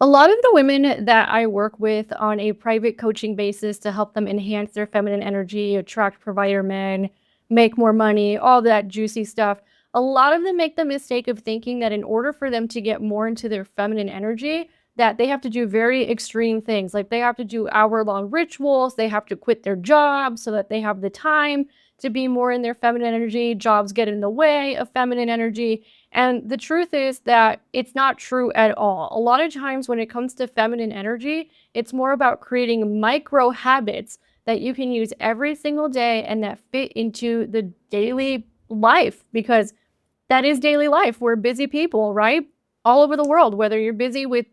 A lot of the women that I work with on a private coaching basis to help them enhance their feminine energy, attract provider men, make more money, all that juicy stuff. A lot of them make the mistake of thinking that in order for them to get more into their feminine energy, that they have to do very extreme things. Like they have to do hour-long rituals, they have to quit their jobs so that they have the time to be more in their feminine energy. Jobs get in the way of feminine energy. And the truth is that it's not true at all. A lot of times when it comes to feminine energy, it's more about creating micro habits that you can use every single day and that fit into the daily life because that is daily life. We're busy people, right? All over the world, whether you're busy with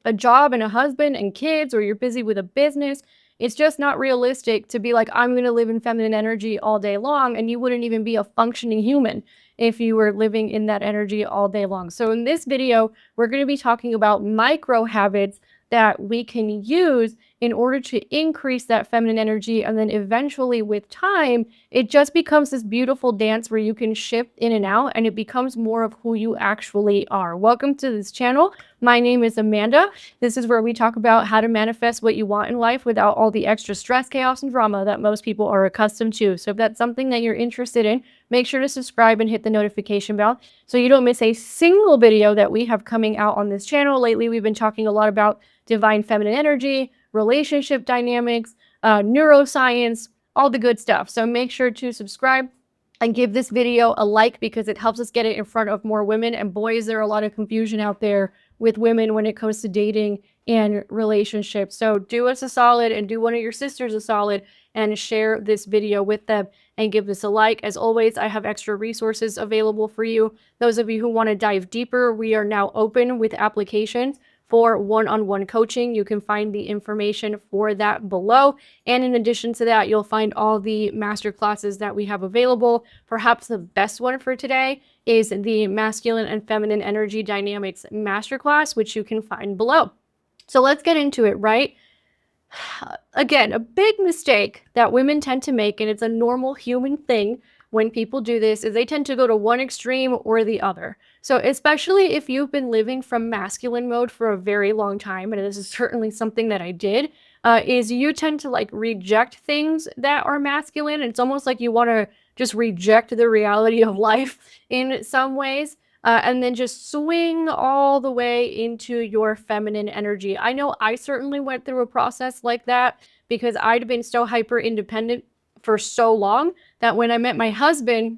a job and a husband and kids or you're busy with a business. It's just not realistic to be like, I'm going to live in feminine energy all day long. And you wouldn't even be a functioning human if you were living in that energy all day long. So, in this video, we're going to be talking about micro habits that we can use in order to increase that feminine energy. And then eventually, with time, it just becomes this beautiful dance where you can shift in and out and it becomes more of who you actually are. Welcome to this channel. My name is Amanda. This is where we talk about how to manifest what you want in life without all the extra stress, chaos, and drama that most people are accustomed to. So if that's something that you're interested in, make sure to subscribe and hit the notification bell so you don't miss a single video that we have coming out on this channel. Lately, we've been talking a lot about divine feminine energy, relationship dynamics, neuroscience, all the good stuff. So make sure to subscribe and give this video a like because it helps us get it in front of more women and boys. There are a lot of confusion out there with women when it comes to dating and relationships. So do us a solid and do one of your sisters a solid and share this video with them and give this a like. As always, I have extra resources available for you. Those of you who want to dive deeper, we are now open with applications for one-on-one coaching. You can find the information for that below. And in addition to that, you'll find all the master classes that we have available. Perhaps the best one for today is the masculine and feminine energy dynamics masterclass, which you can find below. So let's get into it, right? Again, a big mistake that women tend to make, and it's a normal human thing when people do this, is they tend to go to one extreme or the other. So especially if you've been living from masculine mode for a very long time, and this is certainly something that I did, is you tend to like reject things that are masculine. It's almost like you want to just reject the reality of life in some ways. And then just swing all the way into your feminine energy. I know I certainly went through a process like that because I'd been so hyper independent for so long that when I met my husband,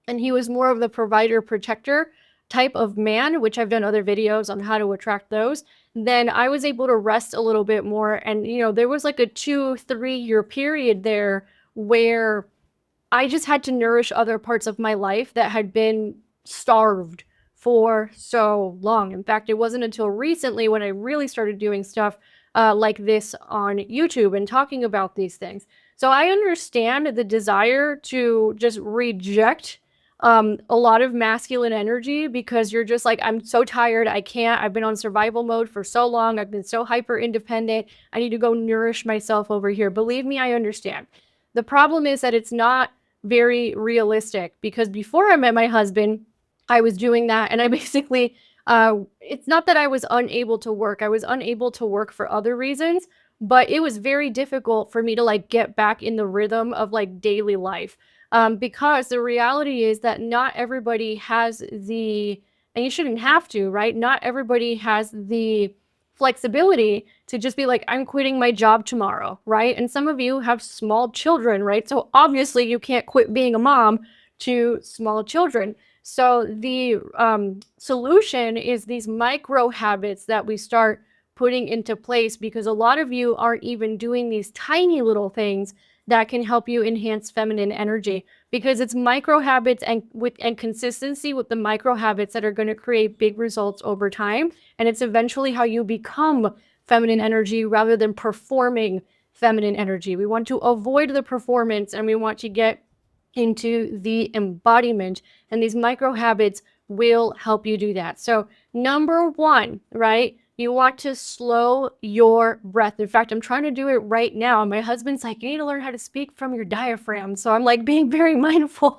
and he was more of the provider protector type of man, which I've done other videos on how to attract those, then I was able to rest a little bit more. And, there was like a 2-3 year period there where I just had to nourish other parts of my life that had been starved for so long. In fact, it wasn't until recently when I really started doing stuff like this on YouTube and talking about these things. So I understand the desire to just reject a lot of masculine energy because you're just like, I'm so tired. I can't. I've been on survival mode for so long. I've been so hyper independent. I need to go nourish myself over here. Believe me, I understand. The problem is that it's not very realistic because before I met my husband, I was doing that and I basically, it's not that I was unable to work. I was unable to work for other reasons, but it was very difficult for me to like get back in the rhythm of like daily life. Because the reality is that not everybody has the, and you shouldn't have to, right? Not everybody has the flexibility to just be like, I'm quitting my job tomorrow, right? And some of you have small children, right? So obviously you can't quit being a mom to small children. So the solution is these micro habits that we start putting into place because a lot of you aren't even doing these tiny little things that can help you enhance feminine energy because it's micro habits and consistency with the micro habits that are going to create big results over time. And it's eventually how you become feminine energy rather than performing feminine energy. We want to avoid the performance and we want to get into the embodiment, and these micro habits will help you do that. So number one, right? You want to slow your breath. In fact, I'm trying to do it right now. My husband's like, you need to learn how to speak from your diaphragm. So I'm like being very mindful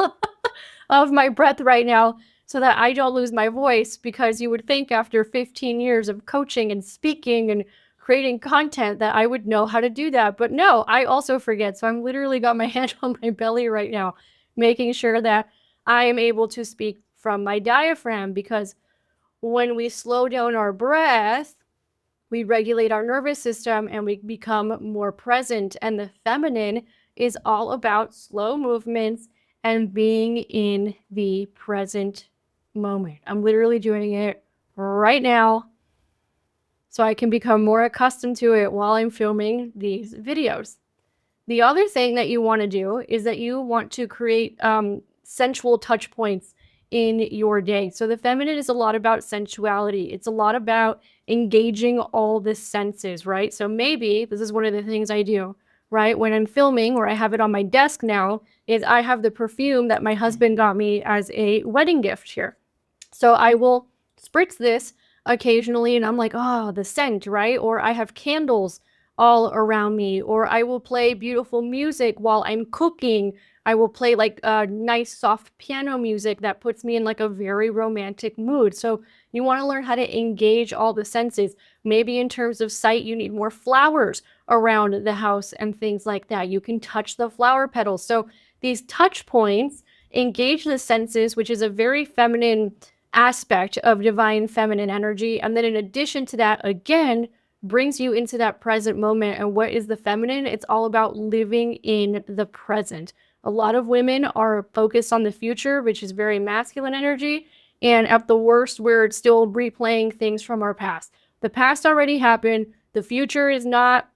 of my breath right now so that I don't lose my voice, because you would think after 15 years of coaching and speaking and creating content that I would know how to do that. But no, I also forget. So I'm literally got my hand on my belly right now, making sure that I am able to speak from my diaphragm, because when we slow down our breath, we regulate our nervous system and we become more present. And the feminine is all about slow movements and being in the present moment. I'm literally doing it right now so I can become more accustomed to it while I'm filming these videos. The other thing that you want to do is that you want to create sensual touch points in your day. So the feminine is a lot about sensuality. It's a lot about engaging all the senses, right? So maybe this is one of the things I do, right? When I'm filming, or I have it on my desk now, is I have the perfume that my husband got me as a wedding gift here. So I will spritz this occasionally and I'm like, oh, the scent, right? Or I have candles all around me, or I will play beautiful music while I'm cooking. I will play like nice soft piano music that puts me in like a very romantic mood. So you want to learn how to engage all the senses. Maybe in terms of sight, you need more flowers around the house and things like that. You can touch the flower petals. So these touch points engage the senses, which is a very feminine aspect of divine feminine energy. And then in addition to that, again, brings you into that present moment. And what is the feminine? It's all about living in the present. A lot of women are focused on the future, which is very masculine energy. And at the worst, we're still replaying things from our past. The past already happened. The future is not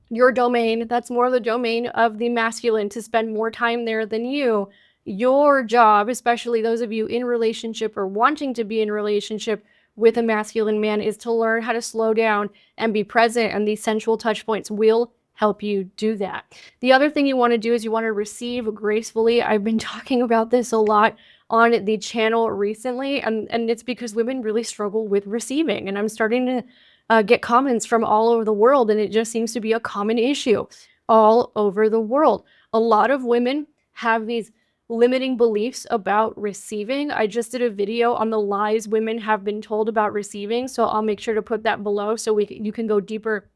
your domain. That's more the domain of the masculine to spend more time there than you. Your job, especially those of you in relationship or wanting to be in relationship with a masculine man, is to learn how to slow down and be present, and these sensual touch points will help you do that. The other thing you want to do is you want to receive gracefully. I've been talking about this a lot on the channel recently, and it's because women really struggle with receiving, and I'm starting to get comments from all over the world, and it just seems to be a common issue all over the world. A lot of women have these limiting beliefs about receiving. I just did a video on the lies women have been told about receiving, so I'll make sure to put that below so you can go deeper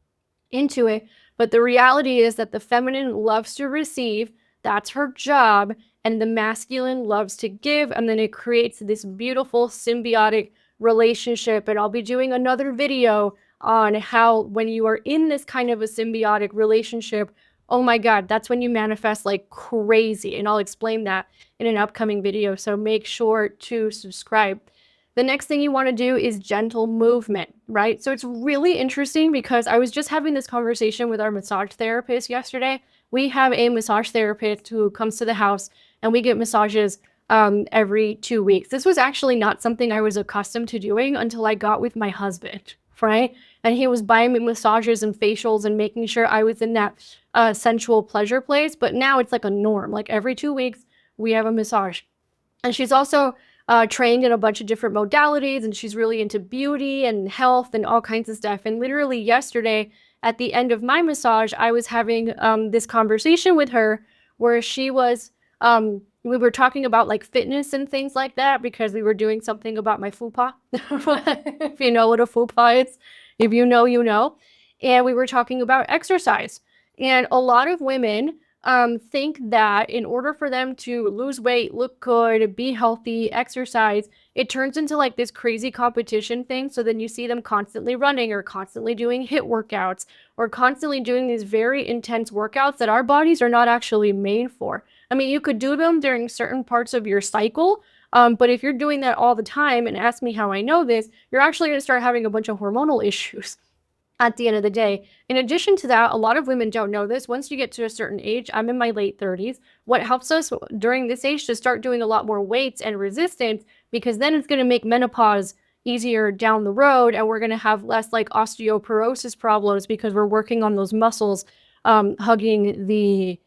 into it. But the reality is that the feminine loves to receive. That's her job. And the masculine loves to give. And then it creates this beautiful symbiotic relationship. And I'll be doing another video on how when you are in this kind of a symbiotic relationship, oh my God, that's when you manifest like crazy. And I'll explain that in an upcoming video. So make sure to subscribe. The next thing you want to do is gentle movement, right? So it's really interesting because I was just having this conversation with our massage therapist yesterday. We have a massage therapist who comes to the house and we get massages every 2 weeks. This was actually not something I was accustomed to doing until I got with my husband, right? And he was buying me massages and facials and making sure I was in that sensual pleasure place. But now it's like a norm. Like every 2 weeks, we have a massage. And she's also trained in a bunch of different modalities, and she's really into beauty and health and all kinds of stuff. And literally yesterday, at the end of my massage, I was having this conversation with her where she was, we were talking about like fitness and things like that because we were doing something about my fupa. If you know what a fupa is, if you know, you know. And we were talking about exercise. And a lot of women think that in order for them to lose weight, look good, be healthy, exercise, it turns into like this crazy competition thing. So then you see them constantly running or constantly doing HIIT workouts or constantly doing these very intense workouts that our bodies are not actually made for. I mean, you could do them during certain parts of your cycle, but if you're doing that all the time, and ask me how I know this, you're actually going to start having a bunch of hormonal issues at the end of the day. In addition to that, a lot of women don't know this. Once you get to a certain age, I'm in my late 30s, what helps us during this age to start doing a lot more weights and resistance, because then it's going to make menopause easier down the road, and we're going to have less like osteoporosis problems because we're working on those muscles hugging the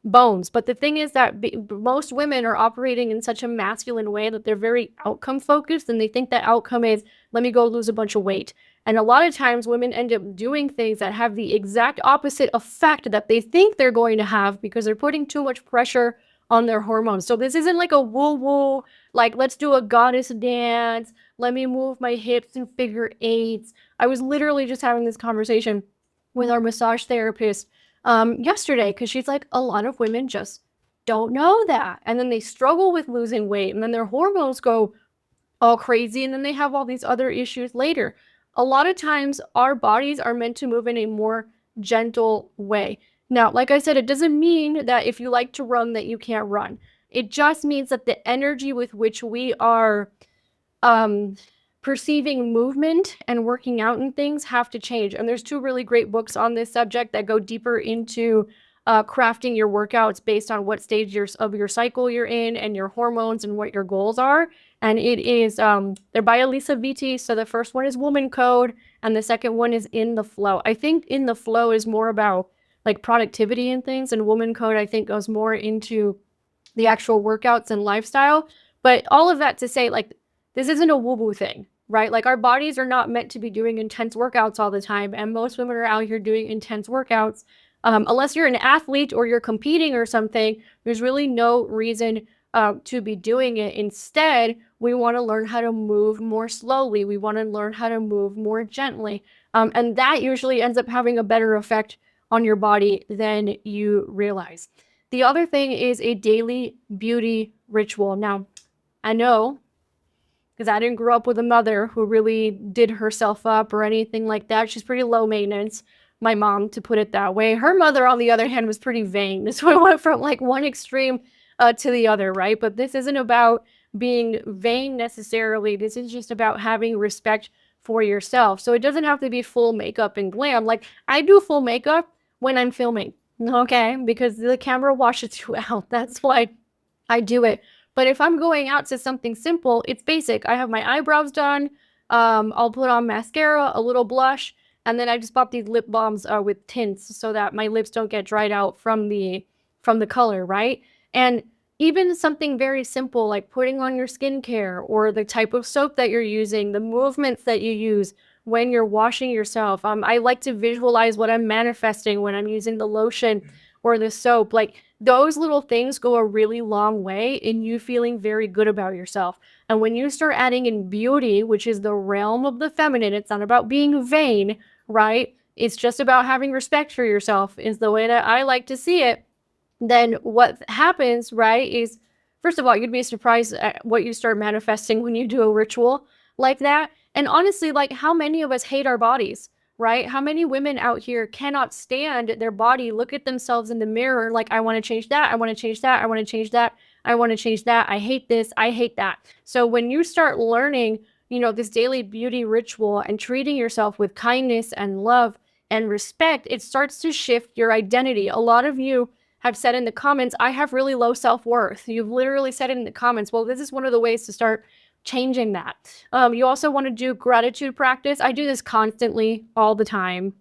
bones. But the thing is that most women are operating in such a masculine way that they're very outcome focused, and they think that outcome is, let me go lose a bunch of weight. And a lot of times women end up doing things that have the exact opposite effect that they think they're going to have because they're putting too much pressure on their hormones. So this isn't like a woo woo, like, let's do a goddess dance. Let me move my hips and figure eights. I was literally just having this conversation with our massage therapist yesterday because she's like, a lot of women just don't know that. And then they struggle with losing weight and then their hormones go all crazy and then they have all these other issues later. A lot of times our bodies are meant to move in a more gentle way. Now, like I said, it doesn't mean that if you like to run that you can't run. It just means that the energy with which we are um, perceiving movement and working out and things have to change. And there's two really great books on this subject that go deeper into crafting your workouts based on what stage of your cycle you're in and your hormones and what your goals are. And it is they're by Elisa Vitti. So the first one is Woman Code, and the second one is In the Flow. I think In the Flow is more about like productivity and things, and Woman Code I think goes more into the actual workouts and lifestyle. But all of that to say, like, this isn't a woo-woo thing, right? Like, our bodies are not meant to be doing intense workouts all the time, and most women are out here doing intense workouts. Unless you're an athlete or you're competing or something, there's really no reason to be doing it. Instead, we want to learn how to move more slowly. We want to learn how to move more gently. And that usually ends up having a better effect on your body than you realize. The other thing is a daily beauty ritual. Now, I know because I didn't grow up with a mother who really did herself up or anything like that. She's pretty low maintenance, my mom, to put it that way. Her mother, on the other hand, was pretty vain. So I went from like one extreme to the other, right? But this isn't about being vain necessarily. This is just about having respect for yourself. So it doesn't have to be full makeup and glam. Like, I do full makeup when I'm filming, okay? Because the camera washes you out. That's why I do it. But if I'm going out to something simple, it's basic. I have my eyebrows done. I'll put on mascara, a little blush, and then I just bought these lip balms with tints so that my lips don't get dried out from the color, right? And even something very simple like putting on your skincare or the type of soap that you're using, the movements that you use when you're washing yourself. I like to visualize what I'm manifesting when I'm using the lotion or the soap. Like, those little things go a really long way in you feeling very good about yourself. And when you start adding in beauty, which is the realm of the feminine, it's not about being vain, right? It's just about having respect for yourself, is the way that I like to see it. Then what happens, right, is first of all, you'd be surprised at what you start manifesting when you do a ritual like that. And honestly, like, how many of us hate our bodies? Right? How many women out here cannot stand their body, look at themselves in the mirror, like, I want to change that, I want to change that, I want to change that, I want to change that, I hate this, I hate that. So when you start learning, this daily beauty ritual and treating yourself with kindness and love and respect, it starts to shift your identity. A lot of you have said in the comments, I have really low self-worth. You've literally said it in the comments. Well, this is one of the ways to start changing that. You also want to do gratitude practice. I do this constantly all the time.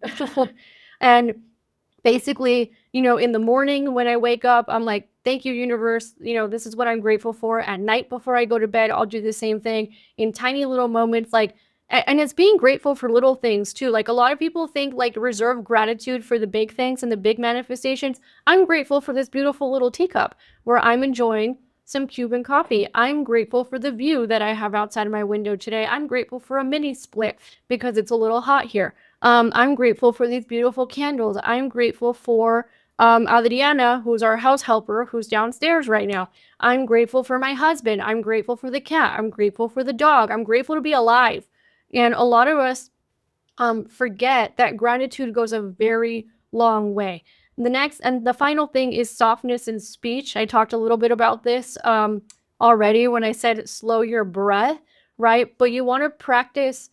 And basically, in the morning when I wake up, I'm like, thank you, universe. This is what I'm grateful for. At night before I go to bed, I'll do the same thing in tiny little moments. Like, and it's being grateful for little things too. Like, a lot of people think like reserve gratitude for the big things and the big manifestations. I'm grateful for this beautiful little teacup where I'm enjoying some Cuban coffee. I'm grateful for the view that I have outside of my window today. I'm grateful for a mini split because it's a little hot here. I'm grateful for these beautiful candles. I'm grateful for Adriana, who's our house helper, who's downstairs right now. I'm grateful for my husband. I'm grateful for the cat. I'm grateful for the dog. I'm grateful to be alive. And a lot of us forget that gratitude goes a very long way. The next and the final thing is softness in speech. I talked a little bit about this already when I said slow your breath, right? But you want to practice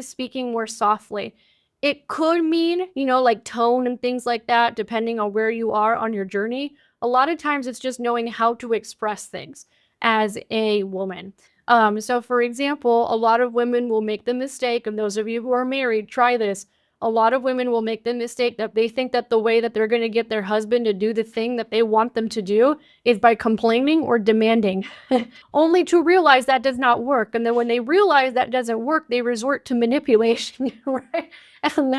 speaking more softly. It could mean, like tone and things like that, depending on where you are on your journey. A lot of times it's just knowing how to express things as a woman. So for example, a lot of women will make the mistake, and those of you who are married, try this. A lot of women will make the mistake that they think that the way that they're going to get their husband to do the thing that they want them to do is by complaining or demanding, only to realize that does not work. And then when they realize that doesn't work, they resort to manipulation, right? And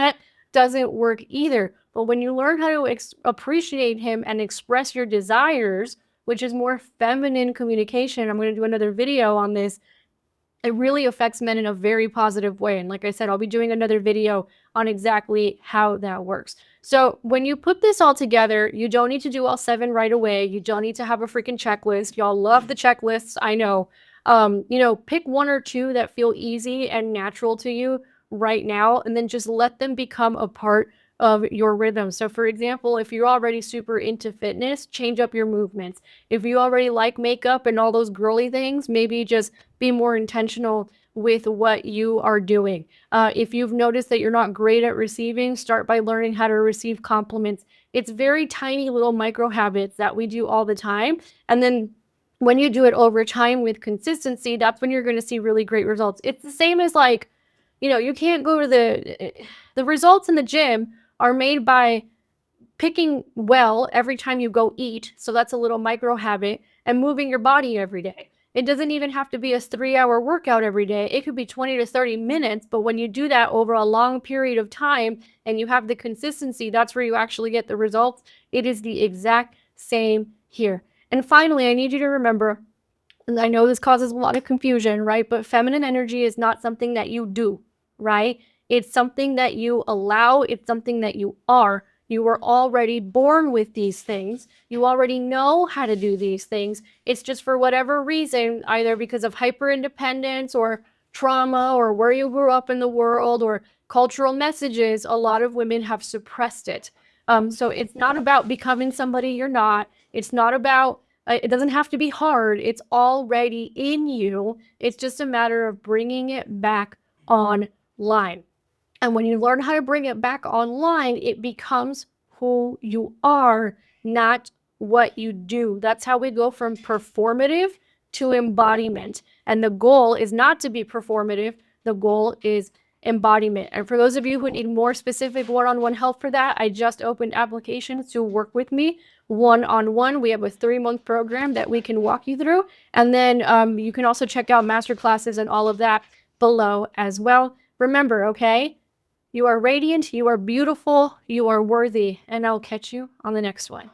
doesn't work either. But when you learn how to appreciate him and express your desires, which is more feminine communication, I'm going to do another video on this. It really affects men in a very positive way. And like I said, I'll be doing another video on exactly how that works. So when you put this all together, you don't need to do all 7 right away. You don't need to have a freaking checklist. Y'all love the checklists, I know. Pick 1 or 2 that feel easy and natural to you right now, and then just let them become a part of your rhythm. So for example, if you're already super into fitness, change up your movements. If you already like makeup and all those girly things, maybe just be more intentional with what you are doing. If you've noticed that you're not great at receiving, start by learning how to receive compliments. It's very tiny little micro habits that we do all the time. And then when you do it over time with consistency, that's when you're going to see really great results. It's the same as like, you can't go to the results in the gym are made by picking well every time you go eat. So that's a little micro habit, and moving your body every day. It doesn't even have to be a 3-hour workout every day. It could be 20 to 30 minutes. But when you do that over a long period of time and you have the consistency, that's where you actually get the results. It is the exact same here. And finally, I need you to remember, and I know this causes a lot of confusion, right? But feminine energy is not something that you do, right? It's something that you allow. It's something that you are. You were already born with these things. You already know how to do these things. It's just for whatever reason, either because of hyper independence or trauma or where you grew up in the world or cultural messages, a lot of women have suppressed it. So it's not about becoming somebody you're not. It's not about it doesn't have to be hard. It's already in you. It's just a matter of bringing it back online. And when you learn how to bring it back online, it becomes who you are, not what you do. That's how we go from performative to embodiment. And the goal is not to be performative, the goal is embodiment. And for those of you who need more specific one-on-one help for that, I just opened applications to work with me one-on-one. We have a 3-month program that we can walk you through. And then you can also check out master classes and all of that below as well. Remember, okay? You are radiant, you are beautiful, you are worthy, and I'll catch you on the next one.